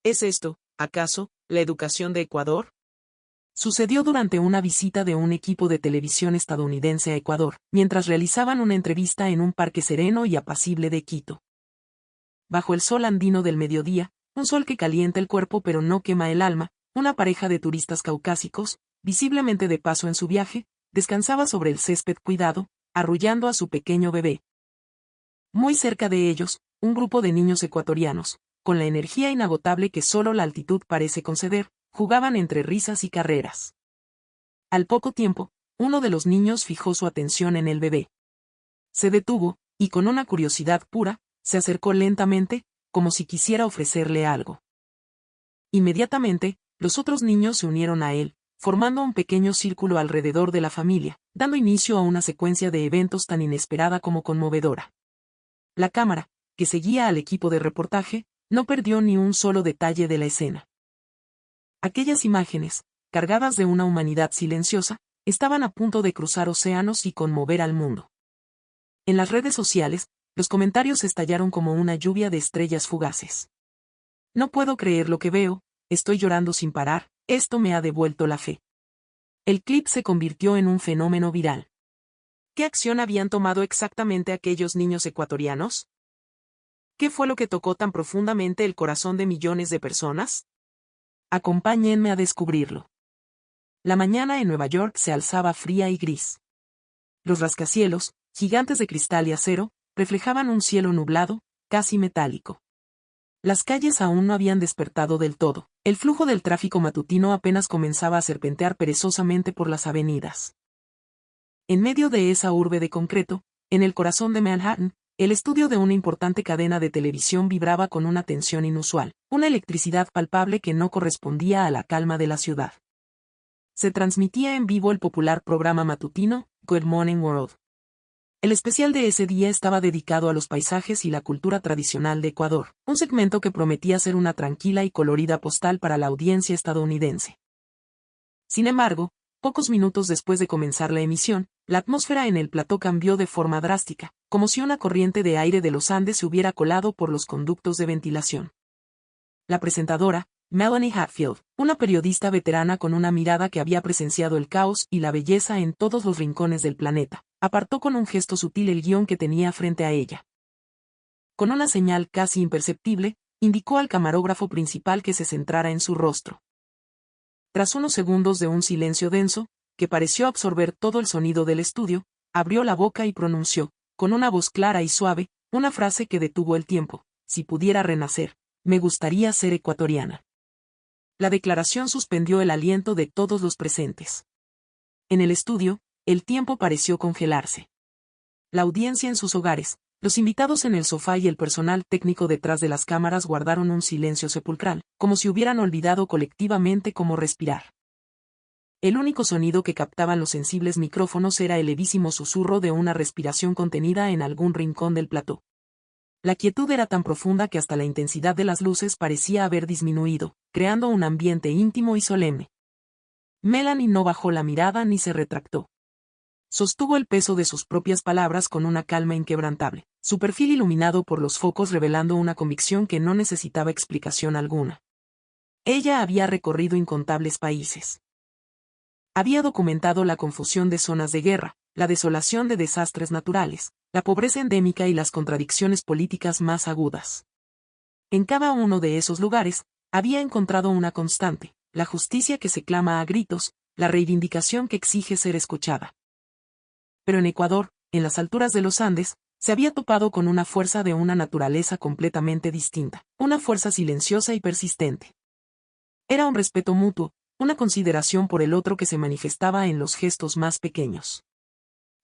¿Es esto, acaso, la educación de Ecuador? Sucedió durante una visita de un equipo de televisión estadounidense a Ecuador, mientras realizaban una entrevista en un parque sereno y apacible de Quito. Bajo el sol andino del mediodía, un sol que calienta el cuerpo pero no quema el alma, una pareja de turistas caucásicos, visiblemente de paso en su viaje, descansaba sobre el césped cuidado, arrullando a su pequeño bebé. Muy cerca de ellos, un grupo de niños ecuatorianos, con la energía inagotable que solo la altitud parece conceder, jugaban entre risas y carreras. Al poco tiempo, uno de los niños fijó su atención en el bebé. Se detuvo, y con una curiosidad pura, se acercó lentamente, como si quisiera ofrecerle algo. Inmediatamente, los otros niños se unieron a él, formando un pequeño círculo alrededor de la familia, dando inicio a una secuencia de eventos tan inesperada como conmovedora. La cámara, que seguía al equipo de reportaje, no perdió ni un solo detalle de la escena. Aquellas imágenes, cargadas de una humanidad silenciosa, estaban a punto de cruzar océanos y conmover al mundo. En las redes sociales, los comentarios estallaron como una lluvia de estrellas fugaces. No puedo creer lo que veo, estoy llorando sin parar, esto me ha devuelto la fe. El clip se convirtió en un fenómeno viral. ¿Qué acción habían tomado exactamente aquellos niños ecuatorianos? ¿Qué fue lo que tocó tan profundamente el corazón de millones de personas? Acompáñenme a descubrirlo. La mañana en Nueva York se alzaba fría y gris. Los rascacielos, gigantes de cristal y acero, reflejaban un cielo nublado, casi metálico. Las calles aún no habían despertado del todo, el flujo del tráfico matutino apenas comenzaba a serpentear perezosamente por las avenidas. En medio de esa urbe de concreto, en el corazón de Manhattan, el estudio de una importante cadena de televisión vibraba con una tensión inusual, una electricidad palpable que no correspondía a la calma de la ciudad. Se transmitía en vivo el popular programa matutino, Good Morning World. El especial de ese día estaba dedicado a los paisajes y la cultura tradicional de Ecuador, un segmento que prometía ser una tranquila y colorida postal para la audiencia estadounidense. Sin embargo, pocos minutos después de comenzar la emisión, la atmósfera en el plató cambió de forma drástica, como si una corriente de aire de los Andes se hubiera colado por los conductos de ventilación. La presentadora, Melanie Hatfield, una periodista veterana con una mirada que había presenciado el caos y la belleza en todos los rincones del planeta, apartó con un gesto sutil el guión que tenía frente a ella. Con una señal casi imperceptible, indicó al camarógrafo principal que se centrara en su rostro. Tras unos segundos de un silencio denso, que pareció absorber todo el sonido del estudio, abrió la boca y pronunció, con una voz clara y suave, una frase que detuvo el tiempo: si pudiera renacer, me gustaría ser ecuatoriana. La declaración suspendió el aliento de todos los presentes. En el estudio, el tiempo pareció congelarse. La audiencia en sus hogares, los invitados en el sofá y el personal técnico detrás de las cámaras guardaron un silencio sepulcral, como si hubieran olvidado colectivamente cómo respirar. El único sonido que captaban los sensibles micrófonos era el levísimo susurro de una respiración contenida en algún rincón del plató. La quietud era tan profunda que hasta la intensidad de las luces parecía haber disminuido, creando un ambiente íntimo y solemne. Melanie no bajó la mirada ni se retractó. Sostuvo el peso de sus propias palabras con una calma inquebrantable, su perfil iluminado por los focos revelando una convicción que no necesitaba explicación alguna. Ella había recorrido incontables países. Había documentado la confusión de zonas de guerra, la desolación de desastres naturales, la pobreza endémica y las contradicciones políticas más agudas. En cada uno de esos lugares, había encontrado una constante, la justicia que se clama a gritos, la reivindicación que exige ser escuchada. Pero en Ecuador, en las alturas de los Andes, se había topado con una fuerza de una naturaleza completamente distinta, una fuerza silenciosa y persistente. Era un respeto mutuo, una consideración por el otro que se manifestaba en los gestos más pequeños.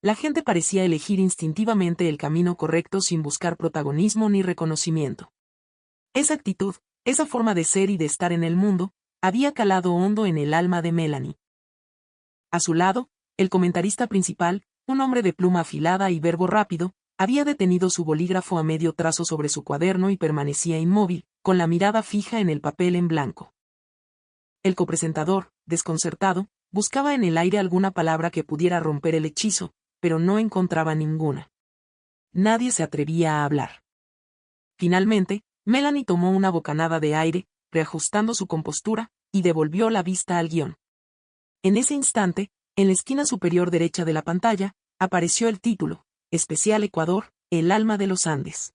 La gente parecía elegir instintivamente el camino correcto sin buscar protagonismo ni reconocimiento. Esa actitud, esa forma de ser y de estar en el mundo, había calado hondo en el alma de Melanie. A su lado, el comentarista principal, un hombre de pluma afilada y verbo rápido, había detenido su bolígrafo a medio trazo sobre su cuaderno y permanecía inmóvil, con la mirada fija en el papel en blanco. El copresentador, desconcertado, buscaba en el aire alguna palabra que pudiera romper el hechizo, pero no encontraba ninguna. Nadie se atrevía a hablar. Finalmente, Melanie tomó una bocanada de aire, reajustando su compostura, y devolvió la vista al guión. En ese instante, en la esquina superior derecha de la pantalla, apareció el título, Especial Ecuador, el alma de los Andes.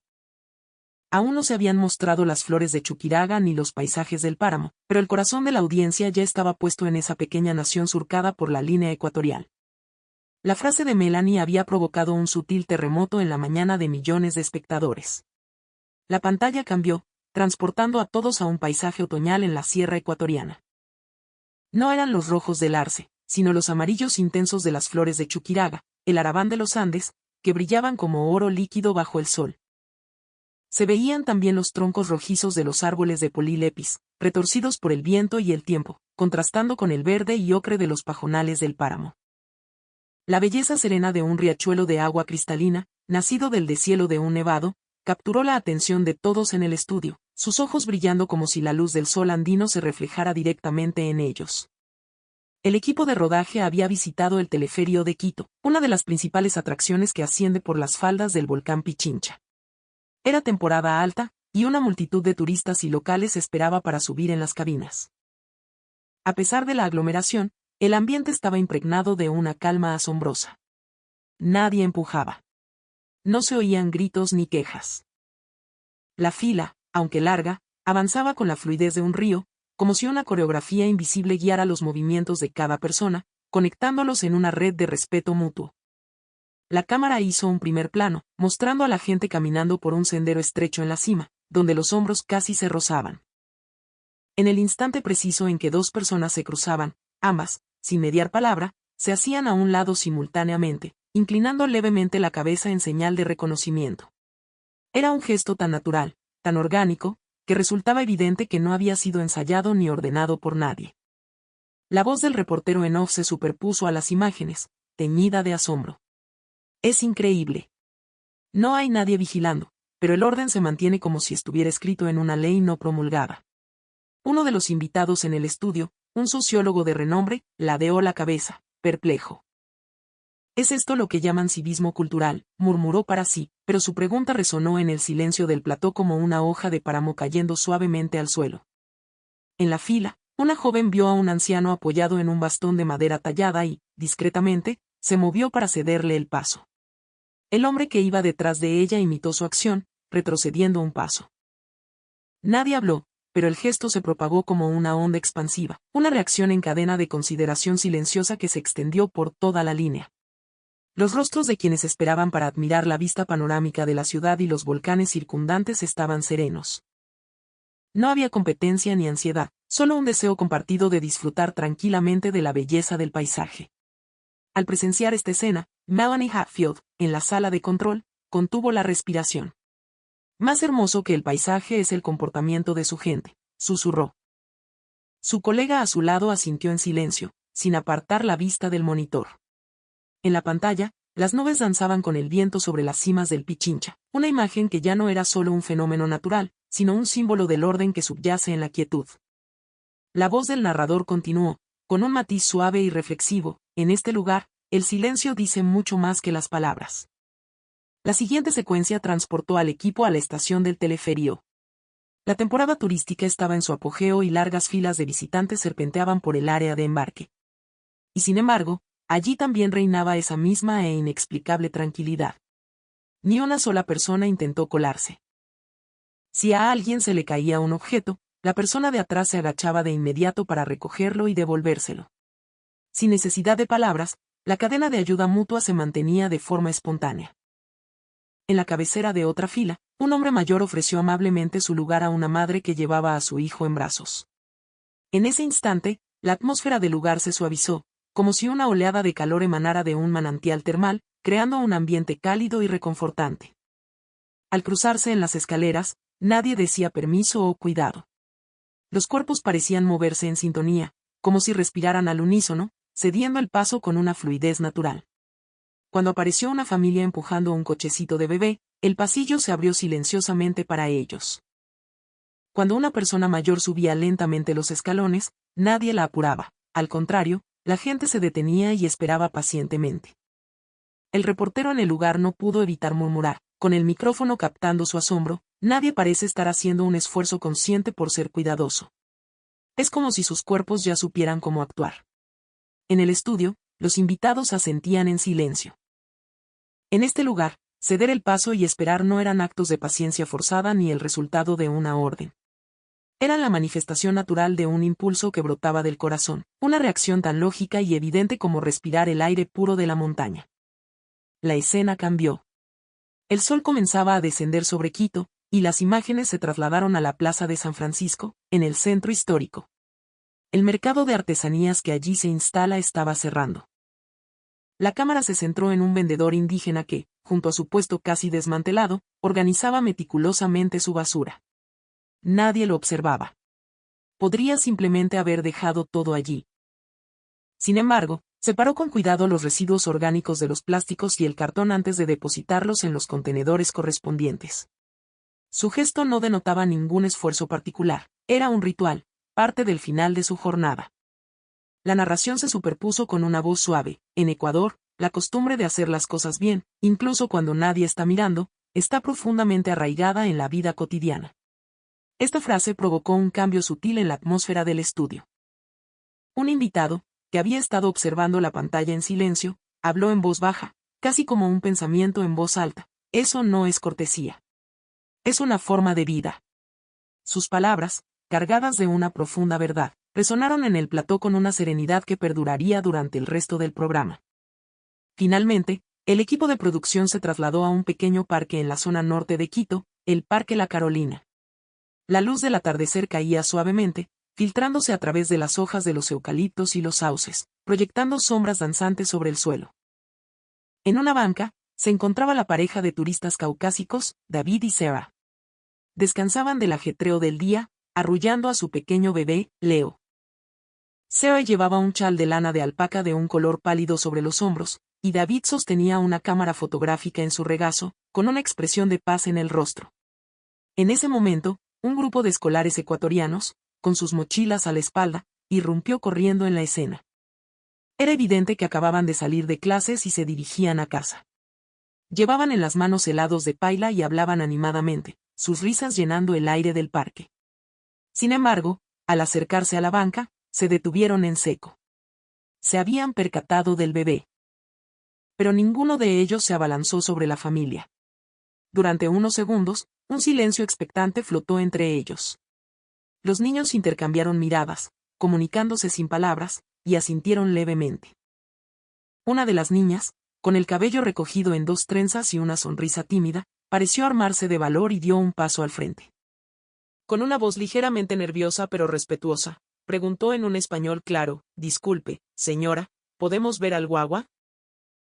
Aún no se habían mostrado las flores de Chuquiraga ni los paisajes del páramo, pero el corazón de la audiencia ya estaba puesto en esa pequeña nación surcada por la línea ecuatorial. La frase de Melanie había provocado un sutil terremoto en la mañana de millones de espectadores. La pantalla cambió, transportando a todos a un paisaje otoñal en la sierra ecuatoriana. No eran los rojos del arce, sino los amarillos intensos de las flores de Chuquiraga, el Arabán de los Andes, que brillaban como oro líquido bajo el sol. Se veían también los troncos rojizos de los árboles de polilepis, retorcidos por el viento y el tiempo, contrastando con el verde y ocre de los pajonales del páramo. La belleza serena de un riachuelo de agua cristalina, nacido del deshielo de un nevado, capturó la atención de todos en el estudio, sus ojos brillando como si la luz del sol andino se reflejara directamente en ellos. El equipo de rodaje había visitado el teleferio de Quito, una de las principales atracciones que asciende por las faldas del volcán Pichincha. Era temporada alta, y una multitud de turistas y locales esperaba para subir en las cabinas. A pesar de la aglomeración, el ambiente estaba impregnado de una calma asombrosa. Nadie empujaba. No se oían gritos ni quejas. La fila, aunque larga, avanzaba con la fluidez de un río, como si una coreografía invisible guiara los movimientos de cada persona, conectándolos en una red de respeto mutuo. La cámara hizo un primer plano, mostrando a la gente caminando por un sendero estrecho en la cima, donde los hombros casi se rozaban. En el instante preciso en que dos personas se cruzaban, ambas, sin mediar palabra, se hacían a un lado simultáneamente, inclinando levemente la cabeza en señal de reconocimiento. Era un gesto tan natural, tan orgánico, que resultaba evidente que no había sido ensayado ni ordenado por nadie. La voz del reportero en off se superpuso a las imágenes, teñida de asombro. Es increíble. No hay nadie vigilando, pero el orden se mantiene como si estuviera escrito en una ley no promulgada. Uno de los invitados en el estudio, un sociólogo de renombre, ladeó la cabeza, perplejo. ¿Es esto lo que llaman civismo cultural?, murmuró para sí, pero su pregunta resonó en el silencio del plató como una hoja de páramo cayendo suavemente al suelo. En la fila, una joven vio a un anciano apoyado en un bastón de madera tallada y, discretamente, se movió para cederle el paso. El hombre que iba detrás de ella imitó su acción, retrocediendo un paso. Nadie habló, pero el gesto se propagó como una onda expansiva, una reacción en cadena de consideración silenciosa que se extendió por toda la línea. Los rostros de quienes esperaban para admirar la vista panorámica de la ciudad y los volcanes circundantes estaban serenos. No había competencia ni ansiedad, solo un deseo compartido de disfrutar tranquilamente de la belleza del paisaje. Al presenciar esta escena, Melanie Hatfield, en la sala de control, contuvo la respiración. Más hermoso que el paisaje es el comportamiento de su gente, susurró. Su colega a su lado asintió en silencio, sin apartar la vista del monitor. En la pantalla, las nubes danzaban con el viento sobre las cimas del Pichincha, una imagen que ya no era solo un fenómeno natural, sino un símbolo del orden que subyace en la quietud. La voz del narrador continuó, con un matiz suave y reflexivo: en este lugar, el silencio dice mucho más que las palabras. La siguiente secuencia transportó al equipo a la estación del teleferio. La temporada turística estaba en su apogeo y largas filas de visitantes serpenteaban por el área de embarque. Y sin embargo, allí también reinaba esa misma e inexplicable tranquilidad. Ni una sola persona intentó colarse. Si a alguien se le caía un objeto, la persona de atrás se agachaba de inmediato para recogerlo y devolvérselo. Sin necesidad de palabras, la cadena de ayuda mutua se mantenía de forma espontánea. En la cabecera de otra fila, un hombre mayor ofreció amablemente su lugar a una madre que llevaba a su hijo en brazos. En ese instante, la atmósfera del lugar se suavizó, como si una oleada de calor emanara de un manantial termal, creando un ambiente cálido y reconfortante. Al cruzarse en las escaleras, nadie decía permiso o cuidado. Los cuerpos parecían moverse en sintonía, como si respiraran al unísono, cediendo el paso con una fluidez natural. Cuando apareció una familia empujando un cochecito de bebé, el pasillo se abrió silenciosamente para ellos. Cuando una persona mayor subía lentamente los escalones, nadie la apuraba, al contrario, la gente se detenía y esperaba pacientemente. El reportero en el lugar no pudo evitar murmurar, con el micrófono captando su asombro: Nadie parece estar haciendo un esfuerzo consciente por ser cuidadoso. Es como si sus cuerpos ya supieran cómo actuar. En el estudio, los invitados asentían en silencio. En este lugar, ceder el paso y esperar no eran actos de paciencia forzada ni el resultado de una orden. Eran la manifestación natural de un impulso que brotaba del corazón, una reacción tan lógica y evidente como respirar el aire puro de la montaña. La escena cambió. El sol comenzaba a descender sobre Quito, y las imágenes se trasladaron a la Plaza de San Francisco, en el centro histórico. El mercado de artesanías que allí se instala estaba cerrando. La cámara se centró en un vendedor indígena que, junto a su puesto casi desmantelado, organizaba meticulosamente su basura. Nadie lo observaba. Podría simplemente haber dejado todo allí. Sin embargo, separó con cuidado los residuos orgánicos de los plásticos y el cartón antes de depositarlos en los contenedores correspondientes. Su gesto no denotaba ningún esfuerzo particular, era un ritual, parte del final de su jornada. La narración se superpuso con una voz suave. En Ecuador, la costumbre de hacer las cosas bien, incluso cuando nadie está mirando, está profundamente arraigada en la vida cotidiana. Esta frase provocó un cambio sutil en la atmósfera del estudio. Un invitado, que había estado observando la pantalla en silencio, habló en voz baja, casi como un pensamiento en voz alta. Eso no es cortesía. Es una forma de vida. Sus palabras, cargadas de una profunda verdad, resonaron en el plató con una serenidad que perduraría durante el resto del programa. Finalmente, el equipo de producción se trasladó a un pequeño parque en la zona norte de Quito, el Parque La Carolina. La luz del atardecer caía suavemente, filtrándose a través de las hojas de los eucaliptos y los sauces, proyectando sombras danzantes sobre el suelo. En una banca, se encontraba la pareja de turistas caucásicos, David y Sarah. Descansaban del ajetreo del día, arrullando a su pequeño bebé, Leo. Sarah llevaba un chal de lana de alpaca de un color pálido sobre los hombros, y David sostenía una cámara fotográfica en su regazo, con una expresión de paz en el rostro. En ese momento, un grupo de escolares ecuatorianos, con sus mochilas a la espalda, irrumpió corriendo en la escena. Era evidente que acababan de salir de clases y se dirigían a casa. Llevaban en las manos helados de paila y hablaban animadamente, sus risas llenando el aire del parque. Sin embargo, al acercarse a la banca, se detuvieron en seco. Se habían percatado del bebé. Pero ninguno de ellos se abalanzó sobre la familia. Durante unos segundos, un silencio expectante flotó entre ellos. Los niños intercambiaron miradas, comunicándose sin palabras, y asintieron levemente. Una de las niñas, con el cabello recogido en 2 trenzas y una sonrisa tímida, pareció armarse de valor y dio un paso al frente. Con una voz ligeramente nerviosa pero respetuosa, preguntó en un español claro: «Disculpe, señora, ¿podemos ver al guagua?»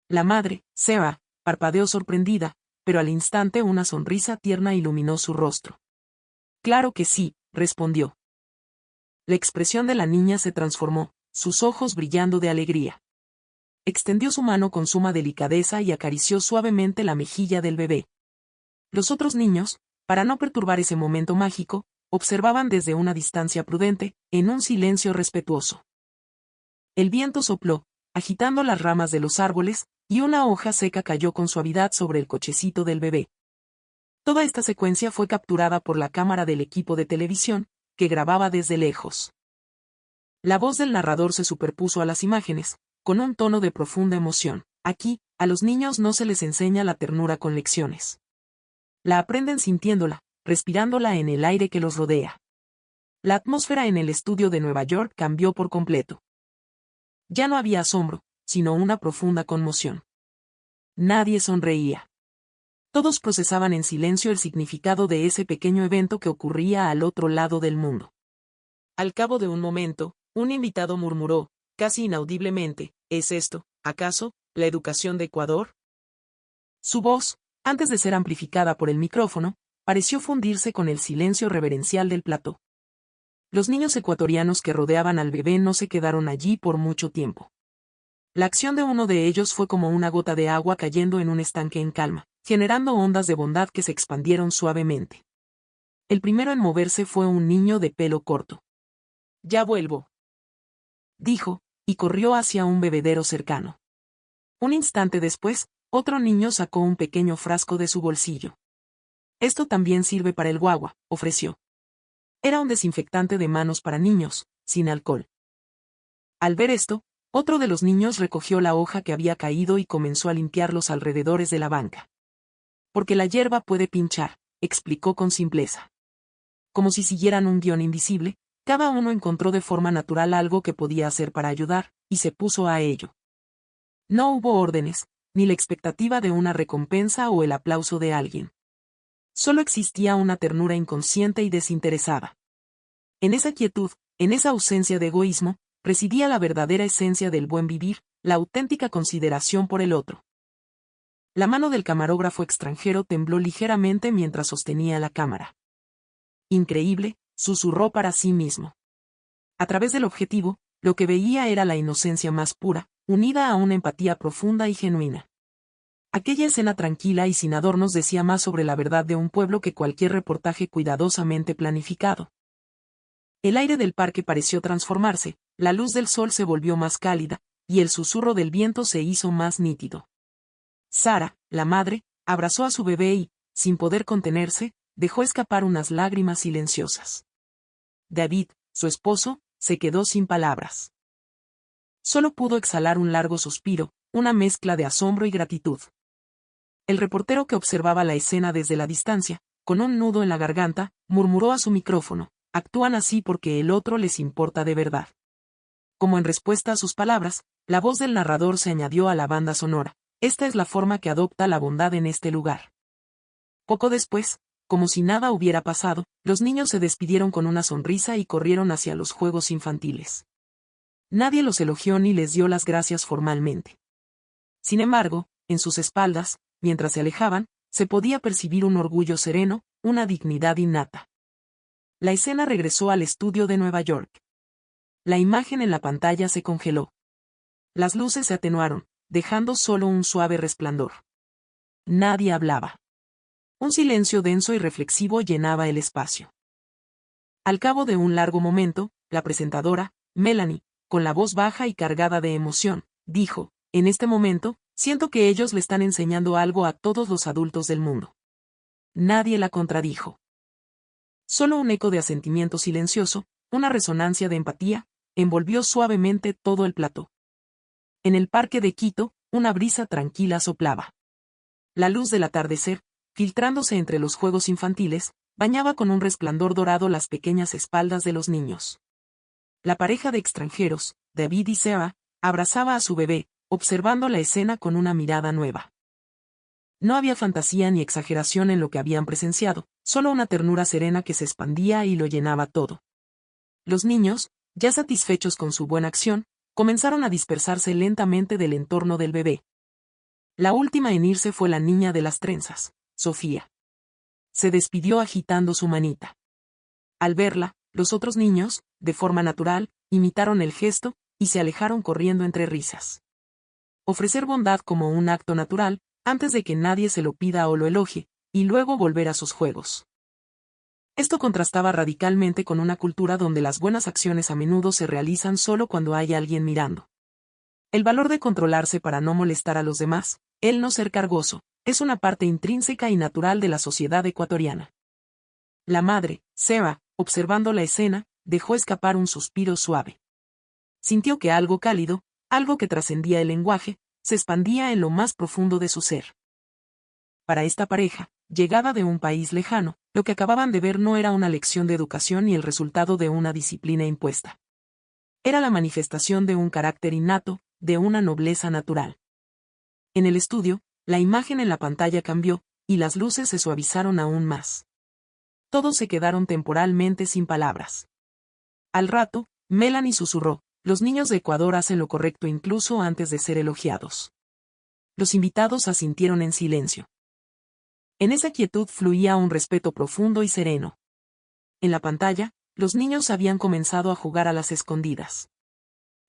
La madre, Sarah, parpadeó sorprendida, pero al instante una sonrisa tierna iluminó su rostro. «Claro que sí», respondió. La expresión de la niña se transformó, sus ojos brillando de alegría. Extendió su mano con suma delicadeza y acarició suavemente la mejilla del bebé. Los otros niños, para no perturbar ese momento mágico, observaban desde una distancia prudente, en un silencio respetuoso. El viento sopló, agitando las ramas de los árboles, y una hoja seca cayó con suavidad sobre el cochecito del bebé. Toda esta secuencia fue capturada por la cámara del equipo de televisión, que grababa desde lejos. La voz del narrador se superpuso a las imágenes, con un tono de profunda emoción. Aquí, a los niños no se les enseña la ternura con lecciones. La aprenden sintiéndola, respirándola en el aire que los rodea. La atmósfera en el estudio de Nueva York cambió por completo. Ya no había asombro, sino una profunda conmoción. Nadie sonreía. Todos procesaban en silencio el significado de ese pequeño evento que ocurría al otro lado del mundo. Al cabo de un momento, un invitado murmuró, casi inaudiblemente: ¿es esto, acaso, la educación de Ecuador? Su voz, antes de ser amplificada por el micrófono, pareció fundirse con el silencio reverencial del plató. Los niños ecuatorianos que rodeaban al bebé no se quedaron allí por mucho tiempo. La acción de uno de ellos fue como una gota de agua cayendo en un estanque en calma, generando ondas de bondad que se expandieron suavemente. El primero en moverse fue un niño de pelo corto. «Ya vuelvo», dijo, y corrió hacia un bebedero cercano. Un instante después, otro niño sacó un pequeño frasco de su bolsillo. Esto también sirve para el guagua, ofreció. Era un desinfectante de manos para niños, sin alcohol. Al ver esto, otro de los niños recogió la hoja que había caído y comenzó a limpiar los alrededores de la banca. Porque la hierba puede pinchar, explicó con simpleza. Como si siguieran un guión invisible, cada uno encontró de forma natural algo que podía hacer para ayudar, y se puso a ello. No hubo órdenes, ni la expectativa de una recompensa o el aplauso de alguien. Solo existía una ternura inconsciente y desinteresada. En esa quietud, en esa ausencia de egoísmo, residía la verdadera esencia del buen vivir, la auténtica consideración por el otro. La mano del camarógrafo extranjero tembló ligeramente mientras sostenía la cámara. Increíble, susurró para sí mismo. A través del objetivo, lo que veía era la inocencia más pura, unida a una empatía profunda y genuina. Aquella escena tranquila y sin adornos decía más sobre la verdad de un pueblo que cualquier reportaje cuidadosamente planificado. El aire del parque pareció transformarse, la luz del sol se volvió más cálida, y el susurro del viento se hizo más nítido. Sara, la madre, abrazó a su bebé y, sin poder contenerse, dejó escapar unas lágrimas silenciosas. David, su esposo, se quedó sin palabras. Solo pudo exhalar un largo suspiro, una mezcla de asombro y gratitud. El reportero que observaba la escena desde la distancia, con un nudo en la garganta, murmuró a su micrófono: actúan así porque el otro les importa de verdad. Como en respuesta a sus palabras, la voz del narrador se añadió a la banda sonora. Esta es la forma que adopta la bondad en este lugar. Poco después, como si nada hubiera pasado, los niños se despidieron con una sonrisa y corrieron hacia los juegos infantiles. Nadie los elogió ni les dio las gracias formalmente. Sin embargo, en sus espaldas, mientras se alejaban, se podía percibir un orgullo sereno, una dignidad innata. La escena regresó al estudio de Nueva York. La imagen en la pantalla se congeló. Las luces se atenuaron, dejando solo un suave resplandor. Nadie hablaba. Un silencio denso y reflexivo llenaba el espacio. Al cabo de un largo momento, la presentadora, Melanie, con la voz baja y cargada de emoción, dijo: en este momento, siento que ellos le están enseñando algo a todos los adultos del mundo. Nadie la contradijo. Solo un eco de asentimiento silencioso, una resonancia de empatía, envolvió suavemente todo el plató. En el parque de Quito, una brisa tranquila soplaba. La luz del atardecer, filtrándose entre los juegos infantiles, bañaba con un resplandor dorado las pequeñas espaldas de los niños. La pareja de extranjeros, David y Sarah, abrazaba a su bebé, observando la escena con una mirada nueva. No había fantasía ni exageración en lo que habían presenciado, solo una ternura serena que se expandía y lo llenaba todo. Los niños, ya satisfechos con su buena acción, comenzaron a dispersarse lentamente del entorno del bebé. La última en irse fue la niña de las trenzas, Sofía. Se despidió agitando su manita. Al verla, los otros niños, de forma natural, imitaron el gesto, y se alejaron corriendo entre risas. Ofrecer bondad como un acto natural, antes de que nadie se lo pida o lo elogie, y luego volver a sus juegos. Esto contrastaba radicalmente con una cultura donde las buenas acciones a menudo se realizan solo cuando hay alguien mirando. El valor de controlarse para no molestar a los demás, el no ser cargoso, es una parte intrínseca y natural de la sociedad ecuatoriana. La madre, Sarah, observando la escena, dejó escapar un suspiro suave. Sintió que algo cálido, algo que trascendía el lenguaje, se expandía en lo más profundo de su ser. Para esta pareja, llegada de un país lejano, lo que acababan de ver no era una lección de educación ni el resultado de una disciplina impuesta. Era la manifestación de un carácter innato, de una nobleza natural. En el estudio, la imagen en la pantalla cambió, y las luces se suavizaron aún más. Todos se quedaron temporalmente sin palabras. Al rato, Melanie susurró: los niños de Ecuador hacen lo correcto incluso antes de ser elogiados. Los invitados asintieron en silencio. En esa quietud fluía un respeto profundo y sereno. En la pantalla, los niños habían comenzado a jugar a las escondidas.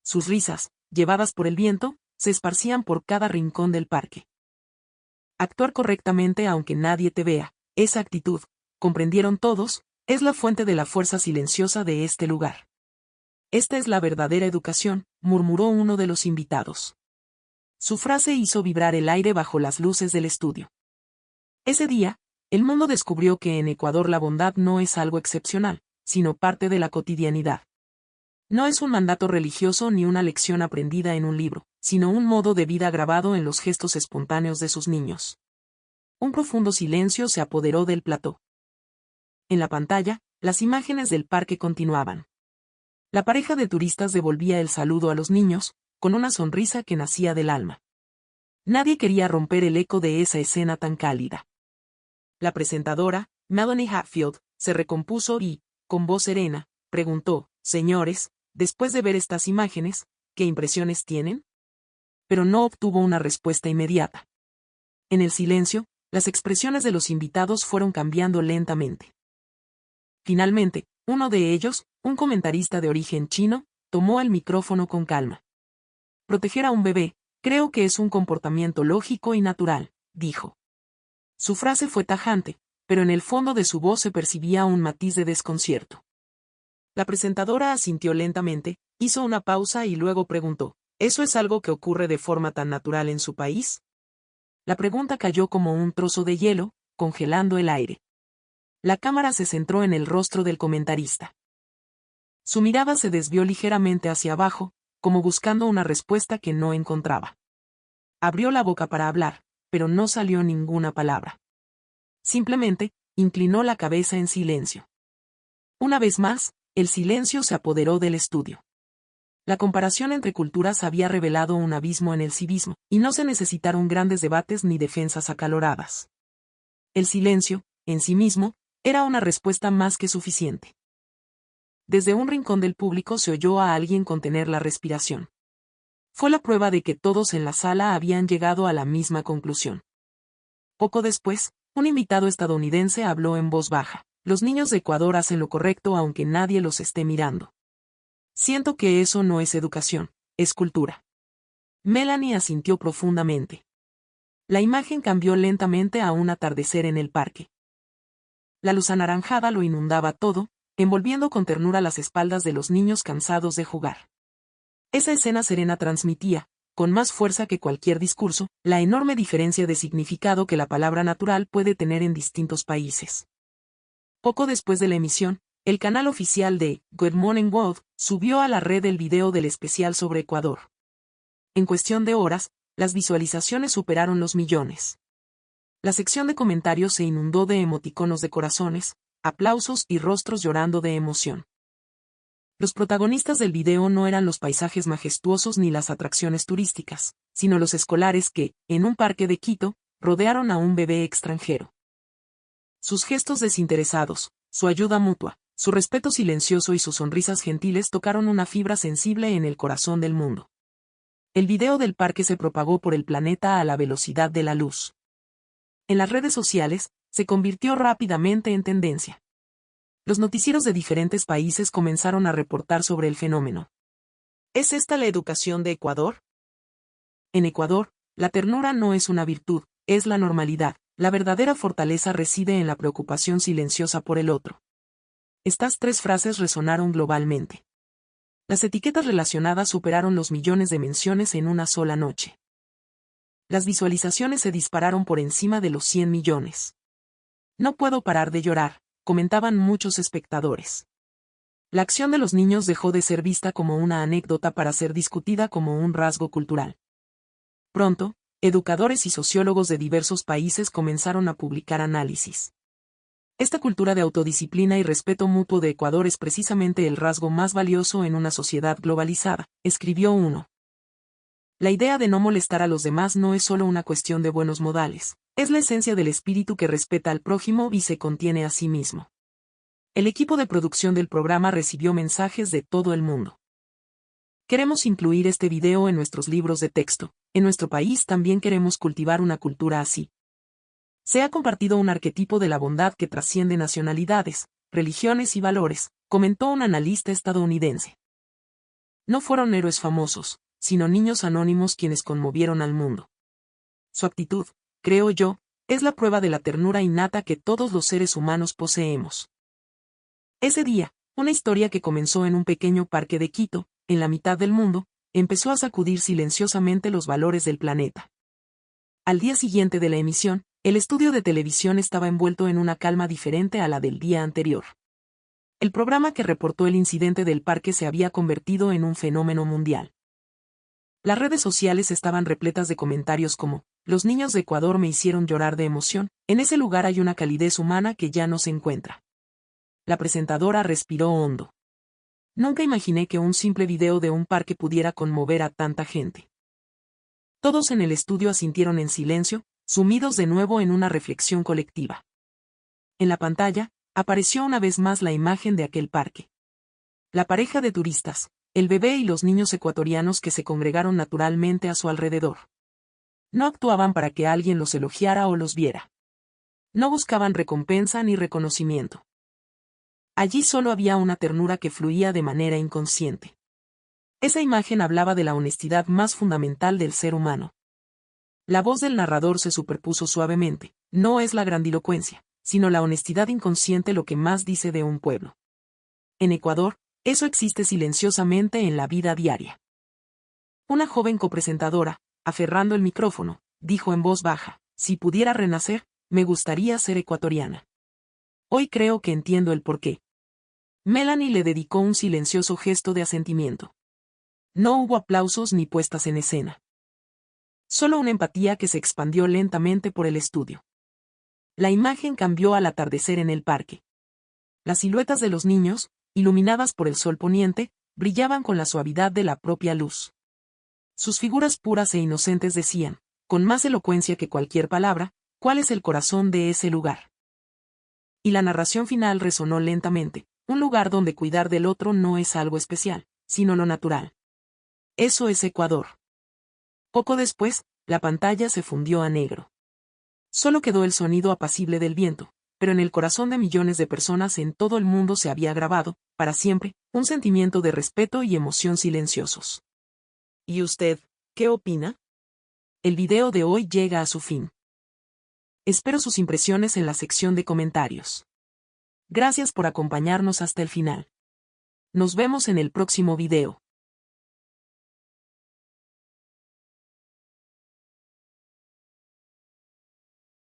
Sus risas, llevadas por el viento, se esparcían por cada rincón del parque. Actuar correctamente aunque nadie te vea, esa actitud, comprendieron todos, es la fuente de la fuerza silenciosa de este lugar. Esta es la verdadera educación, murmuró uno de los invitados. Su frase hizo vibrar el aire bajo las luces del estudio. Ese día, El mundo descubrió que en Ecuador la bondad no es algo excepcional, sino parte de la cotidianidad. No es un mandato religioso ni una lección aprendida en un libro, sino un modo de vida grabado en los gestos espontáneos de sus niños. Un profundo silencio se apoderó del plató. En la pantalla, las imágenes del parque continuaban. La pareja de turistas devolvía el saludo a los niños, con una sonrisa que nacía del alma. Nadie quería romper el eco de esa escena tan cálida. La presentadora, Melanie Hatfield, se recompuso y, con voz serena, preguntó: «Señores, después de ver estas imágenes, ¿qué impresiones tienen?». Pero no obtuvo una respuesta inmediata. En el silencio, las expresiones de los invitados fueron cambiando lentamente. Finalmente, uno de ellos, un comentarista de origen chino, tomó el micrófono con calma. «Proteger a un bebé, creo que es un comportamiento lógico y natural», dijo. Su frase fue tajante, pero en el fondo de su voz se percibía un matiz de desconcierto. La presentadora asintió lentamente, hizo una pausa y luego preguntó: «¿Eso es algo que ocurre de forma tan natural en su país?». La pregunta cayó como un trozo de hielo, congelando el aire. La cámara se centró en el rostro del comentarista. Su mirada se desvió ligeramente hacia abajo, como buscando una respuesta que no encontraba. Abrió la boca para hablar, pero no salió ninguna palabra. Simplemente, inclinó la cabeza en silencio. Una vez más, el silencio se apoderó del estudio. La comparación entre culturas había revelado un abismo en el civismo, y no se necesitaron grandes debates ni defensas acaloradas. El silencio, en sí mismo, era una respuesta más que suficiente. Desde un rincón del público se oyó a alguien contener la respiración. Fue la prueba de que todos en la sala habían llegado a la misma conclusión. Poco después, un invitado estadounidense habló en voz baja: «Los niños de Ecuador hacen lo correcto aunque nadie los esté mirando. Siento que eso no es educación, es cultura». Melanie asintió profundamente. La imagen cambió lentamente a un atardecer en el parque. La luz anaranjada lo inundaba todo, envolviendo con ternura las espaldas de los niños cansados de jugar. Esa escena serena transmitía, con más fuerza que cualquier discurso, la enorme diferencia de significado que la palabra natural puede tener en distintos países. Poco después de la emisión, el canal oficial de Good Morning World subió a la red el video del especial sobre Ecuador. En cuestión de horas, las visualizaciones superaron los millones. La sección de comentarios se inundó de emoticonos de corazones, aplausos y rostros llorando de emoción. Los protagonistas del video no eran los paisajes majestuosos ni las atracciones turísticas, sino los escolares que, en un parque de Quito, rodearon a un bebé extranjero. Sus gestos desinteresados, su ayuda mutua, su respeto silencioso y sus sonrisas gentiles tocaron una fibra sensible en el corazón del mundo. El video del parque se propagó por el planeta a la velocidad de la luz. En las redes sociales, se convirtió rápidamente en tendencia. Los noticieros de diferentes países comenzaron a reportar sobre el fenómeno. ¿Es esta la educación de Ecuador? En Ecuador, la ternura no es una virtud, es la normalidad. La verdadera fortaleza reside en la preocupación silenciosa por el otro. Estas 3 frases resonaron globalmente. Las etiquetas relacionadas superaron los millones de menciones en una sola noche. Las visualizaciones se dispararon por encima de los 100 millones. «No puedo parar de llorar», comentaban muchos espectadores. La acción de los niños dejó de ser vista como una anécdota para ser discutida como un rasgo cultural. Pronto, educadores y sociólogos de diversos países comenzaron a publicar análisis. Esta cultura de autodisciplina y respeto mutuo de Ecuador es precisamente el rasgo más valioso en una sociedad globalizada, escribió uno. La idea de no molestar a los demás no es solo una cuestión de buenos modales, es la esencia del espíritu que respeta al prójimo y se contiene a sí mismo. El equipo de producción del programa recibió mensajes de todo el mundo. Queremos incluir este video en nuestros libros de texto. En nuestro país también queremos cultivar una cultura así. Se ha compartido un arquetipo de la bondad que trasciende nacionalidades, religiones y valores, comentó un analista estadounidense. No fueron héroes famosos, sino niños anónimos quienes conmovieron al mundo. Su actitud, creo yo, es la prueba de la ternura innata que todos los seres humanos poseemos. Ese día, una historia que comenzó en un pequeño parque de Quito, en la mitad del mundo, empezó a sacudir silenciosamente los valores del planeta. Al día siguiente de la emisión, El estudio de televisión estaba envuelto en una calma diferente a la del día anterior. El programa que reportó el incidente del parque se había convertido en un fenómeno mundial. Las redes sociales estaban repletas de comentarios como: "Los niños de Ecuador me hicieron llorar de emoción, en ese lugar hay una calidez humana que ya no se encuentra". La presentadora respiró hondo. Nunca imaginé que un simple video de un parque pudiera conmover a tanta gente. Todos en el estudio asintieron en silencio, sumidos de nuevo en una reflexión colectiva. En la pantalla, apareció una vez más la imagen de aquel parque. La pareja de turistas, el bebé y los niños ecuatorianos que se congregaron naturalmente a su alrededor. No actuaban para que alguien los elogiara o los viera. No buscaban recompensa ni reconocimiento. Allí solo había una ternura que fluía de manera inconsciente. Esa imagen hablaba de la honestidad más fundamental del ser humano. La voz del narrador se superpuso suavemente: "No es la grandilocuencia, sino la honestidad inconsciente lo que más dice de un pueblo. En Ecuador, eso existe silenciosamente en la vida diaria". Una joven copresentadora, aferrando el micrófono, dijo en voz baja: "Si pudiera renacer, me gustaría ser ecuatoriana. Hoy creo que entiendo el porqué". Melanie le dedicó un silencioso gesto de asentimiento. No hubo aplausos ni puestas en escena. Solo una empatía que se expandió lentamente por el estudio. La imagen cambió al atardecer en el parque. Las siluetas de los niños, iluminadas por el sol poniente, brillaban con la suavidad de la propia luz. Sus figuras puras e inocentes decían, con más elocuencia que cualquier palabra, cuál es el corazón de ese lugar. Y la narración final resonó lentamente: un lugar donde cuidar del otro no es algo especial, sino lo natural. Eso es Ecuador. Poco después, la pantalla se fundió a negro. Solo quedó el sonido apacible del viento, pero en el corazón de millones de personas en todo el mundo se había grabado, para siempre, un sentimiento de respeto y emoción silenciosos. ¿Y usted, qué opina? El video de hoy llega a su fin. Espero sus impresiones en la sección de comentarios. Gracias por acompañarnos hasta el final. Nos vemos en el próximo video.